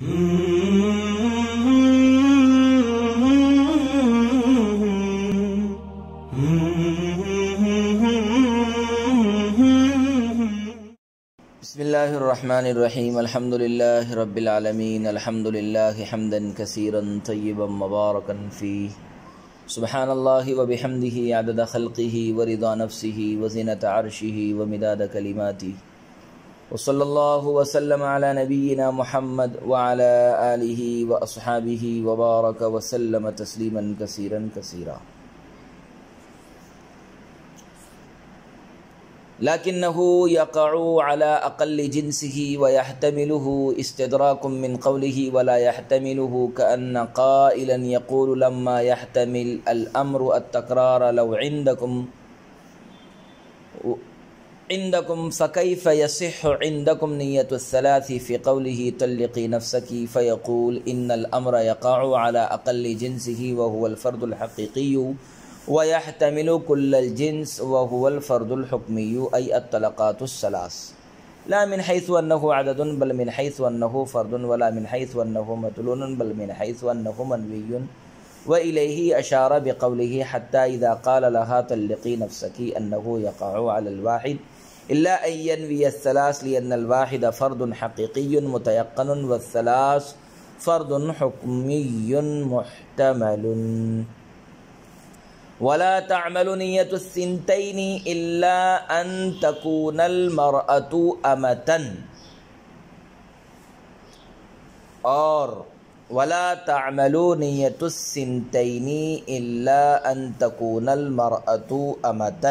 بسم اللہ الرحمن الرحیم الحمد للہ رب العالمین الحمد للہ حمدا کثیرا طیبا مبارکا فیہ سبحان اللہ وبحمدہ عدد خلقہ ورضا نفسہ وزنۃ عرشہ ومداد کلماتہ وصلی اللہ وسلم علی نبینا محمد وعلی آلہ واصحابہ وبارک وسلم تسلیما کثیرا کثیرا لكنه يقع على أقل جنسه ويحتمله استدراك من قوله ولا يحتمله كأن قائلا يقول لما يحتمل الأمر التكرار لو عندكم فكيف يصح عندكم نية الثلاث في قوله طلقي نفسك فيقول إن الأمر يقع على أقل جنسه وهو الفرد الحقيقي ويحتمل كل الجنس وهو الفرد الحكمي أي الطلقات الثلاث لا من حيث أنه عدد بل من حيث أنه فرد ولا من حيث أنه مدلول بل من حيث أنه منوي وإليه أشار بقوله حتى إذا قال لها طلقي نفسك أنه يقع على الواحد إلا أن ينوي الثلاث لأن الواحد فرد حقيقي متيقن والثلاث فرد حكمي محتمل ولا تعمل نية الثنتين إلا أن تكون المرأة أمة اور ولا تعمل نية الثنتين إلا أن تكون المرأة أمة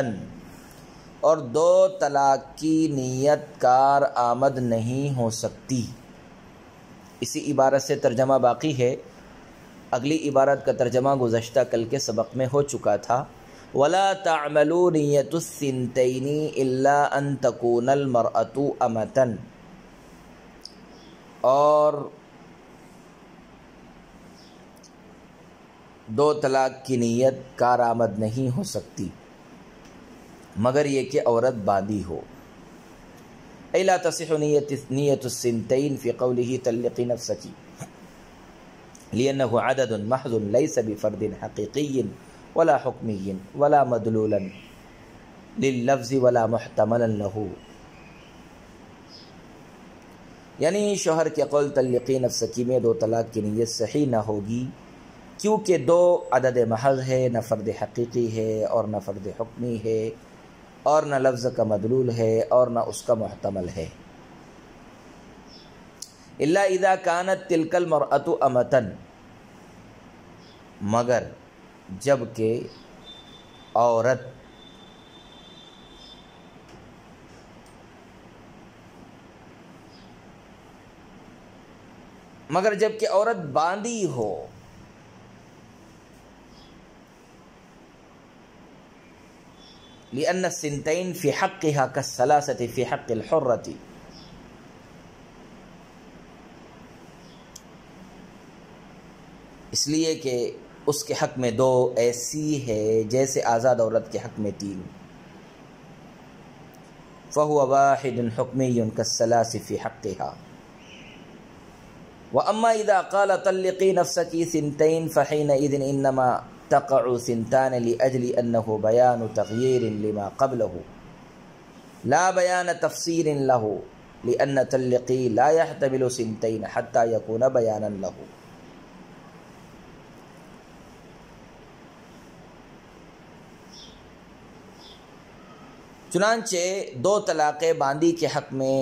اور دو طلاق کی نیت کار آمد نہیں ہو سکتی۔ اسی عبارت سے ترجمہ باقی ہے۔ اگلی عبارت کا ترجمہ گزشتہ کل کے سبق میں ہو چکا تھا۔ وَلَا تَعْمَلُوا نِيَّةُ الثِّنْتَيْنِ إِلَّا أَن تَكُونَ الْمَرْأَةُ أَمَةً اور دو طلاق کی نیت کارآمد نہیں ہو سکتی مگر یہ کہ عورت باندھی ہو۔ أي لا تصح نية الثنتين في قوله طلقي نفسك لأنه عدد محض ليس بفرد حقيقي ولا حكمي ولا مدلولا لللفظ ولا محتملا له، یعنی شوہر کے قول طلقی نفسکی میں دو طلاق کی نیت صحیح نہ ہوگی کیونکہ دو عدد محض ہے، نہ فرد حقیقی ہے اور نہ فرد حکمی ہے اور نہ لفظ کا مدلول ہے اور نہ اس کا محتمل ہے۔ الا اذا كانت تلك المرأة امتن مگر جب کہ عورت باندھی ہو، لأن الثنتين في حقها كالثلاثة في حق الحرة، اس لیے کہ اس کے حق میں دو ایسی ہے جیسے آزاد عورت کے حق میں تین۔ فهو واحد حكمي كالثلاث في حقها۔ وأما إذا قال طلقي نفسك ثنتين فحينئذ إنما تقع ثنتان لأجل أنه بيان تغيير لما قبله لا بيان تفسير له، لأن طلقي لا يحتمل ثنتين حتى يكون بيانا له۔ چنانچہ دو طلاقیں باندھی کے حق میں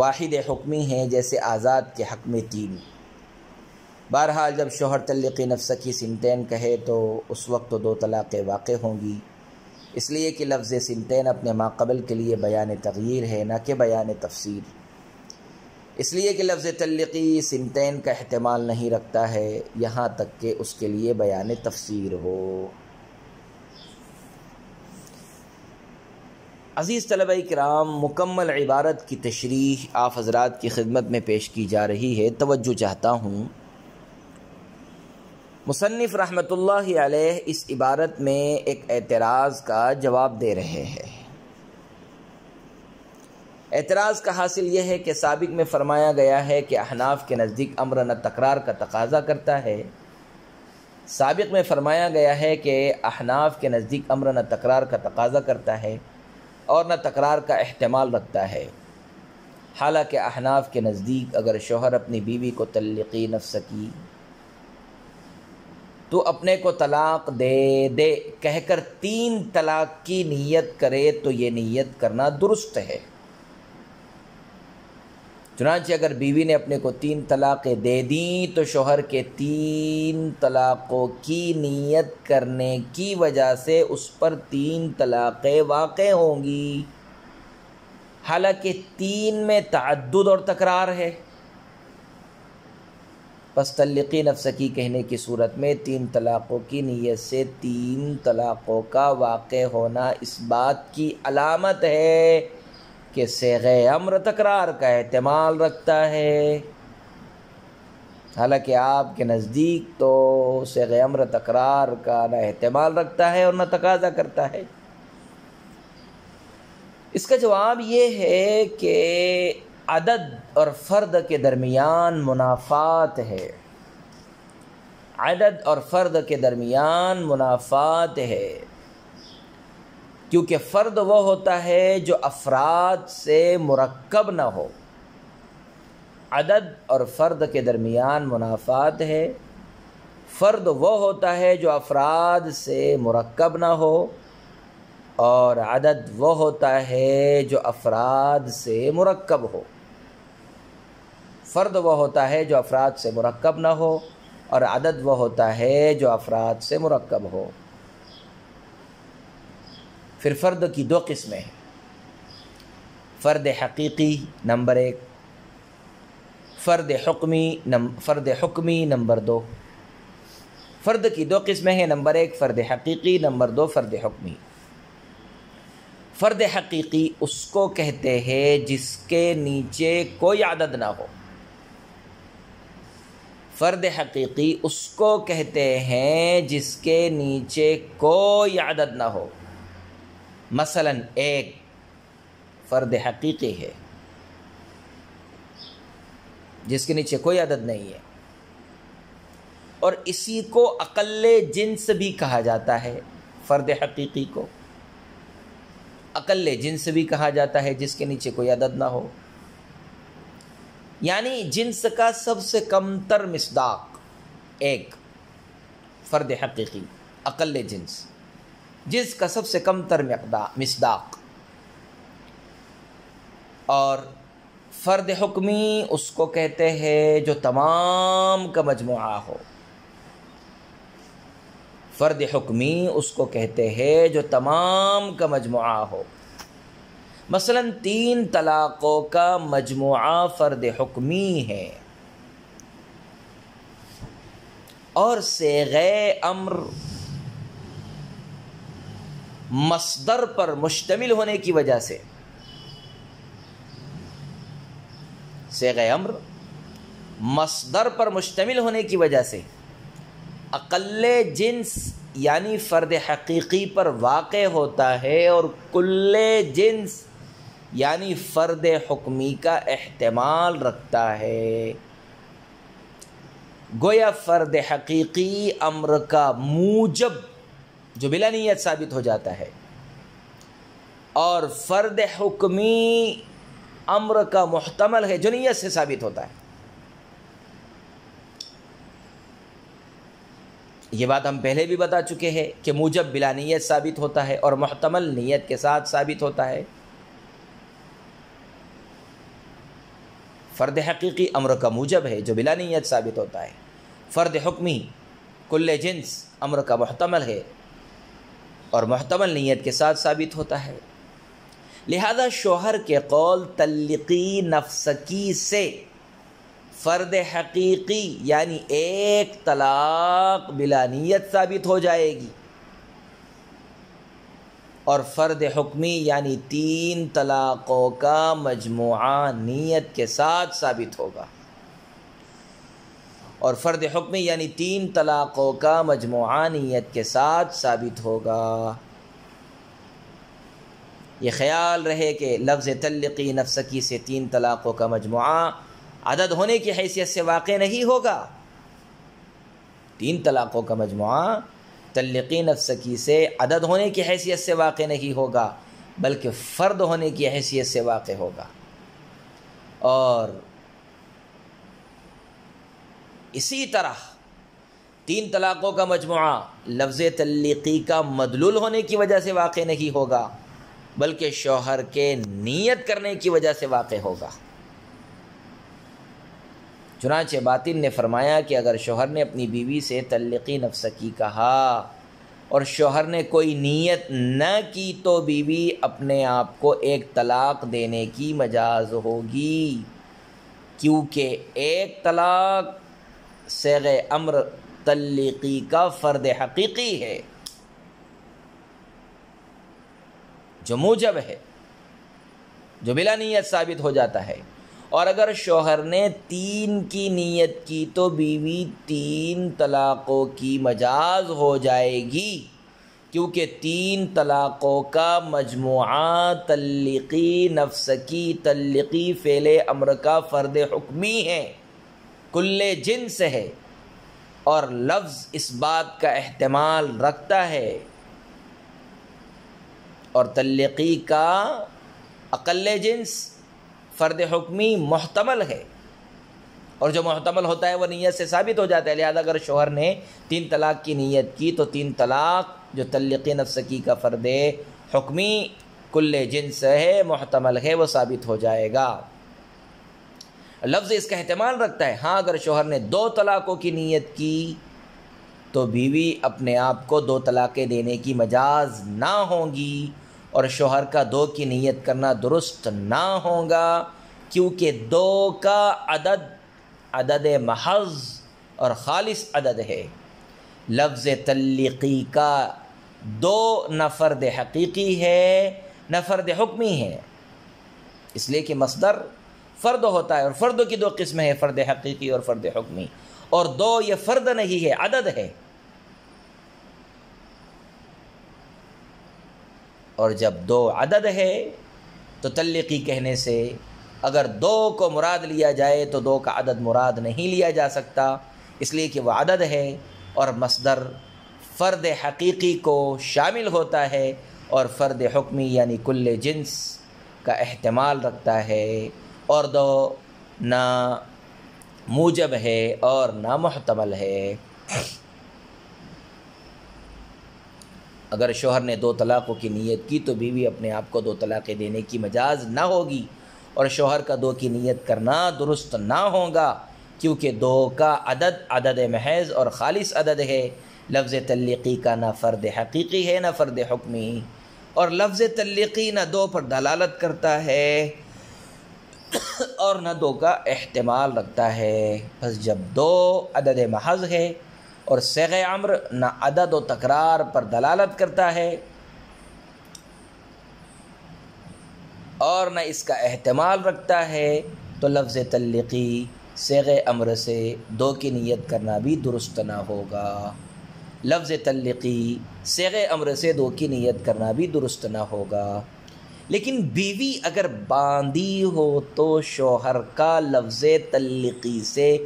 واحد حکمی ہیں جیسے آزاد کے حق میں تین۔ بہرحال جب شوہر طلقی نفسکی سنتین کہے تو اس وقت تو دو طلاقیں واقع ہوں گی، اس لیے کہ لفظ سنتین اپنے ماقبل کے لیے بیان تغییر ہے نہ کہ بیان تفسیر، اس لیے کہ لفظ طلقی سنتین کا احتمال نہیں رکھتا ہے یہاں تک کہ اس کے لیے بیان تفسیر ہو۔ عزیز طلبہ کرام، مکمل عبارت کی تشریح آپ حضرات کی خدمت میں پیش کی جا رہی ہے۔ توجہ چاہتا ہوں، مصنف رحمۃ اللہ علیہ اس عبارت میں ایک اعتراض کا جواب دے رہے ہیں۔ اعتراض کا حاصل یہ ہے کہ سابق میں فرمایا گیا ہے کہ احناف کے نزدیک امر نہ تکرار کا تقاضا کرتا ہے، سابق میں فرمایا گیا ہے کہ احناف کے نزدیک امر نہ تکرار کا تقاضا کرتا ہے اور نہ تکرار کا احتمال رکھتا ہے، حالانکہ احناف کے نزدیک اگر شوہر اپنی بیوی کو طلقی نفسکی تو اپنے کو طلاق دے کہہ کر 3 طلاق کی نیت کرے تو یہ نیت کرنا درست ہے۔ چنانچہ اگر بیوی نے اپنے کو 3 طلاقیں دے دیں تو شوہر کے 3 طلاقوں کی نیت کرنے کی وجہ سے اس پر 3 طلاقیں واقع ہوں گی، حالانکہ 3 میں تعدد اور تکرار ہے۔ پس طلقی نفسکی کہنے کی صورت میں 3 طلاقوں کی نیت سے 3 طلاقوں کا واقع ہونا اس بات کی علامت ہے کہ صیغہ امر تکرار کا احتمال رکھتا ہے، حالانکہ آپ کے نزدیک تو صیغہ امر تکرار کا نہ احتمال رکھتا ہے اور نہ تقاضا کرتا ہے۔ اس کا جواب یہ ہے کہ عدد اور فرد کے درمیان منافات ہے، عدد اور فرد کے درمیان منافات ہے، کیونکہ فرد وہ ہوتا ہے جو افراد سے مرکب نہ ہو۔ عدد اور فرد کے درمیان منافات ہے، فرد وہ ہوتا ہے جو افراد سے مرکب نہ ہو، اور عدد وہ ہوتا ہے جو افراد سے مرکب ہو۔ فرد وہ ہوتا ہے جو افراد سے مرکب نہ ہو اور عدد وہ ہوتا ہے جو افراد سے مرکب ہو۔ پھر فرد کی 2 قسمیں ہیں، فرد حقیقی نمبر 1، فرد حکمی نمبر 2۔ فرد کی 2 قسمیں ہیں، نمبر 1 فرد حقیقی، نمبر 2 فرد حکمی۔ فرد حقیقی اس کو کہتے ہیں جس کے نیچے کوئی عدد نہ ہو۔ فرد حقیقی اس کو کہتے ہیں جس کے نیچے کوئی عدد نہ ہو۔ مثلا ایک فرد حقیقی ہے جس کے نیچے کوئی عدد نہیں ہے، اور اسی کو اقل جنس بھی کہا جاتا ہے۔ فرد حقیقی کو اقل جنس بھی کہا جاتا ہے جس کے نیچے کوئی عدد نہ ہو، یعنی جنس کا سب سے کم تر مصداق ایک فرد حقیقی، اقل جنس جس کا سب سے کم تر مصداق۔ اور فرد حکمی اس کو کہتے ہیں جو تمام کا مجموعہ ہو۔ فرد حکمی اس کو کہتے ہیں جو تمام کا مجموعہ ہو۔ مثلا 3 طلاقوں کا مجموعہ فرد حکمی ہے، اور صیغہ امر مصدر پر مشتمل ہونے کی وجہ سے، صیغہ امر مصدر پر مشتمل ہونے کی وجہ سے اقل جنس یعنی فرد حقیقی پر واقع ہوتا ہے، اور کل جنس یعنی فرد حکمی کا احتمال رکھتا ہے۔ گویا فرد حقیقی امر کا موجب جو بلا نیت ثابت ہو جاتا ہے، اور فرد حکمی امر کا محتمل ہے جو نیت سے ثابت ہوتا ہے۔ یہ بات ہم پہلے بھی بتا چکے ہیں کہ موجب بلا نیت ثابت ہوتا ہے اور محتمل نیت کے ساتھ ثابت ہوتا ہے۔ فرد حقیقی امر کا موجب ہے جو بلا نیت ثابت ہوتا ہے، فرد حکمی کل جنس امر کا محتمل ہے اور محتمل نیت کے ساتھ ثابت ہوتا ہے۔ لہذا شوہر کے قول طلقی نفسکی سے فرد حقیقی یعنی 1 طلاق بلا نیت ثابت ہو جائے گی، اور فرد حکمی یعنی 3 طلاقوں کا مجموعہ نیت کے ساتھ ثابت ہوگا، اور فرد حکمی یعنی 3 طلاقوں کا مجموعہ نیت کے ساتھ ثابت ہوگا۔ یہ خیال رہے کہ لفظ طلقی نفسکی سے 3 طلاقوں کا مجموعہ عدد ہونے کی حیثیت سے واقع نہیں ہوگا. 3 طلاقوں کا مجموعہ طلقی نفسکی سے عدد ہونے کی حیثیت سے واقع نہیں ہوگا بلکہ فرد ہونے کی حیثیت سے واقع ہوگا. اور اسی طرح 3 طلاقوں کا مجموعہ لفظ طلقی کا مدلول ہونے کی وجہ سے واقع نہیں ہوگا بلکہ شوہر کے نیت کرنے کی وجہ سے واقع ہوگا. چنانچہ باطن نے فرمایا کہ اگر شوہر نے اپنی بیوی سے طلقی نفسکی کہا اور شوہر نے کوئی نیت نہ کی تو بیوی اپنے آپ کو ایک طلاق دینے کی مجاز ہوگی، کیونکہ ایک طلاق صیغ امر طلقی کا فرد حقیقی ہے جو موجب ہے، جو بلا نیت ثابت ہو جاتا ہے. اور اگر شوہر نے 3 کی نیت کی تو بیوی 3 طلاقوں کی مجاز ہو جائے گی، کیونکہ 3 طلاقوں کا مجموعہ طلقی نفسکی طلقی فعل امر کا فرد حکمی ہے، کل جنس ہے، اور لفظ اس بات کا احتمال رکھتا ہے. اور طلقی کا اقل جنس فرد حکمی محتمل ہے، اور جو محتمل ہوتا ہے وہ نیت سے ثابت ہو جاتا ہے. لہذا اگر شوہر نے 3 طلاق کی نیت کی تو 3 طلاق جو طلقی نفسکی کا فرد حکمی کل جنس ہے، محتمل ہے، وہ ثابت ہو جائے گا. لفظ اس کا احتمال رکھتا ہے. ہاں اگر شوہر نے 2 طلاقوں کی نیت کی تو بیوی اپنے آپ کو 2 طلاقیں دینے کی مجاز نہ ہوں گی، اور شوہر کا 2 کی نیت کرنا درست نہ ہوگا، کیونکہ 2 کا عدد محض اور خالص عدد ہے. لفظ طلقی کا 2 نہ فرد حقیقی ہے نہ فرد حکمی ہے، اس لیے کہ مصدر فرد ہوتا ہے، اور فردوں کی 2 قسمیں ہیں، فرد حقیقی اور فرد حکمی. اور 2 یہ فرد نہیں ہے، عدد ہے. اور جب 2 عدد ہے تو طلقی کہنے سے اگر 2 کو مراد لیا جائے تو 2 کا عدد مراد نہیں لیا جا سکتا، اس لیے کہ وہ عدد ہے، اور مصدر فرد حقیقی کو شامل ہوتا ہے اور فرد حکمی یعنی کل جنس کا احتمال رکھتا ہے، اور 2 نہ موجب ہے اور نہ محتمل ہے. اگر شوہر نے 2 طلاقوں کی نیت کی تو بیوی اپنے آپ کو 2 طلاقیں دینے کی مجاز نہ ہوگی، اور شوہر کا 2 کی نیت کرنا درست نہ ہوگا، کیونکہ 2 کا عدد محض اور خالص عدد ہے. لفظ طلقی کا نہ فرد حقیقی ہے نہ فرد حکمی، اور لفظ طلقی نہ 2 پر دلالت کرتا ہے اور نہ 2 کا احتمال رکھتا ہے. بس جب 2 عدد محض ہے اور صیغ امر نہ عدد و تکرار پر دلالت کرتا ہے اور نہ اس کا احتمال رکھتا ہے تو لفظ طلقی صیغ امر سے 2 کی نیت کرنا بھی درست نہ ہوگا. لفظ طلقی صیغ امر سے 2 کی نیت کرنا بھی درست نہ ہوگا. لیکن بیوی اگر باندھی ہو تو شوہر کا لفظ طلقی سے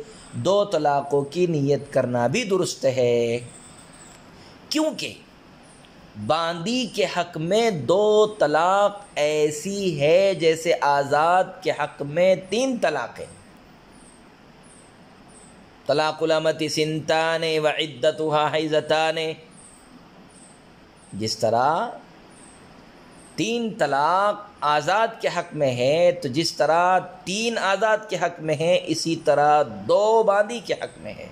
2 طلاقوں کی نیت کرنا بھی درست ہے، کیونکہ باندھی کے حق میں 2 طلاق ایسی ہے جیسے آزاد کے حق میں 3 طلاقیں. طلاق الامۃ سنتان وعدتها حیضتان، جس طرح 3 طلاق آزاد کے حق میں ہے تو جس طرح 3 آزاد کے حق میں ہے اسی طرح 2 باندھی کے حق میں ہے.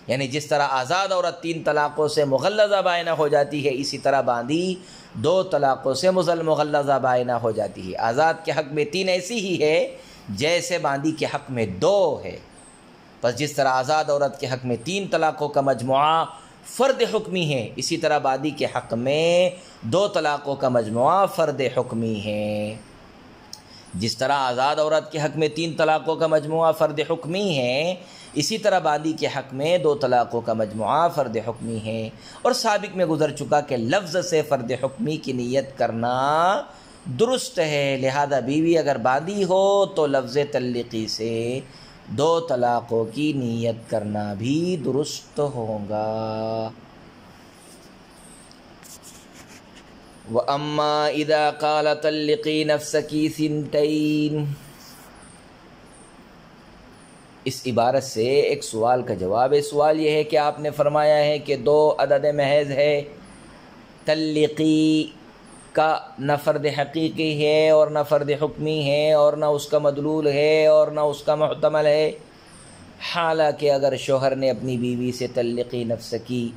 یعنی جس طرح آزاد عورت 3 طلاقوں سے مغلظہ بائنہ ہو جاتی ہے، اسی طرح باندھی 2 طلاقوں سے مغلظہ بائنہ ہو جاتی ہے. آزاد کے حق میں 3 ایسی ہی ہے جیسے باندھی کے حق میں 2 ہے. بس جس طرح آزاد عورت کے حق میں 3 طلاقوں کا مجموعہ فرد حکمی ہے، اسی طرح باندھی کے حق میں 2 طلاقوں کا مجموعہ فرد حکمی ہے. جس طرح آزاد عورت کے حق میں 3 طلاقوں کا مجموعہ فرد حکمی ہے، اسی طرح باندھی کے حق میں 2 طلاقوں کا مجموعہ فرد حکمی ہے. اور سابق میں گزر چکا کہ لفظ سے فرد حکمی کی نیت کرنا درست ہے، لہذا بیوی اگر باندھی ہو تو لفظ تلقی سے 2 طلاقوں کی نیت کرنا بھی درست ہوگا۔ وَأَمَّا إِذَا قَالَ طَلِّقِي نَفْسَكِ ثِنْتَيْنِ، اس عبارت سے ایک سوال کا جواب ہے۔ سوال یہ ہے کہ آپ نے فرمایا ہے کہ 2 عدد محض ہے، تلقی کا نہ فرد حقیقی ہے اور نہ فرد حکمی ہے اور نہ اس کا مدلول ہے اور نہ اس کا محتمل ہے، حالانکہ اگر شوہر نے اپنی بیوی سے تلقی نفس کی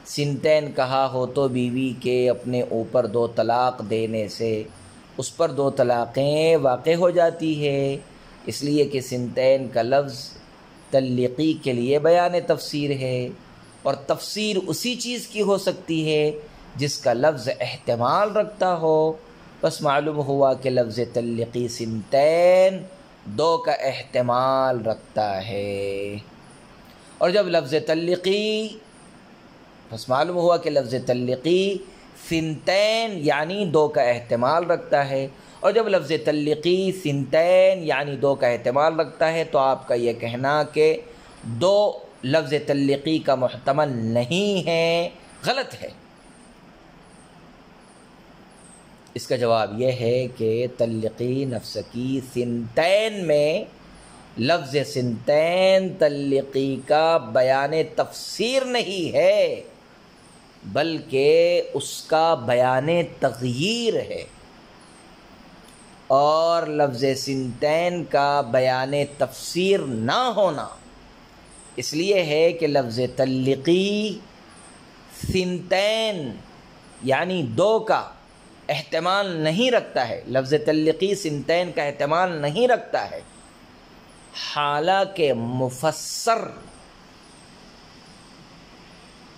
سنتین کہا ہو تو بیوی کے اپنے اوپر 2 طلاق دینے سے اس پر 2 طلاقیں واقع ہو جاتی ہے، اس لیے کہ سنتین کا لفظ تلقی کے لیے بیان تفسیر ہے، اور تفسیر اسی چیز کی ہو سکتی ہے جس کا لفظ احتمال رکھتا ہو۔ بس معلوم ہوا کہ لفظ تلقی سنتین 2 کا احتمال رکھتا ہے، اور جب لفظ تلقی بس معلوم ہوا کہ لفظ تلقی سنتین یعنی 2 کا احتمال رکھتا ہے، اور جب لفظ تلقی سنتین یعنی 2 کا احتمال رکھتا ہے تو آپ کا یہ کہنا کہ 2 لفظ تلقی کا محتمل نہیں ہے غلط ہے۔ اس کا جواب یہ ہے کہ تلقی نفس کی سنتین میں لفظ سنتین تلقی کا بیان تفسیر نہیں ہے بلکہ اس کا بیان تغییر ہے، اور لفظ سنتین کا بیان تفسیر نہ ہونا اس لیے ہے کہ لفظ تلقی سنتین یعنی 2 کا احتمال نہیں رکھتا ہے، لفظ تلقی سنتین کا احتمال نہیں رکھتا ہے، حالانکہ مفسر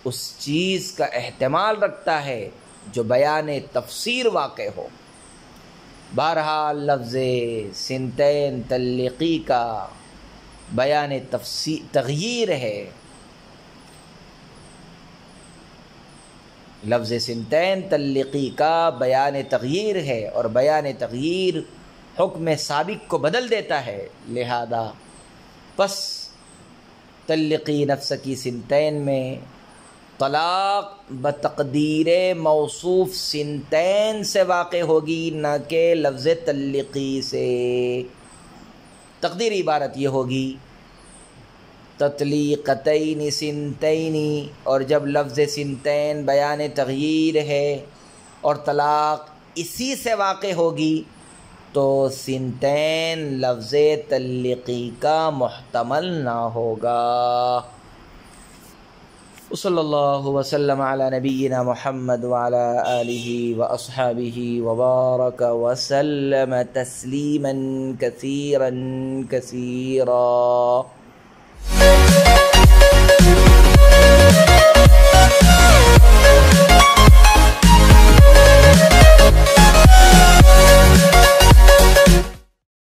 اس چیز کا احتمال رکھتا ہے جو بیان تفسیر واقع ہو۔ بہرحال لفظ سنتین تلقی کا بیان تغییر ہے، لفظ سنتین تلقی کا بیان تغییر ہے، اور بیان تغییر حکم سابق کو بدل دیتا ہے، لہذا پس تلقی نفس کی سنتین میں طلاق بتقدیر موصوف سنتین سے واقع ہوگی، نہ کہ لفظ تلقی سے۔ تقدیر عبارت یہ ہوگی تطلیقتین سنتین، اور جب لفظ سنتین بیان تغییر ہے اور طلاق اسی سے واقع ہوگی تو سنتین لفظ تلقی کا محتمل نہ ہوگا۔ وصلی اللہ وسلم علی نبینا محمد وعلی آلہ واصحابہ وبارک وسلم تسلیما کثیرا کثیرا۔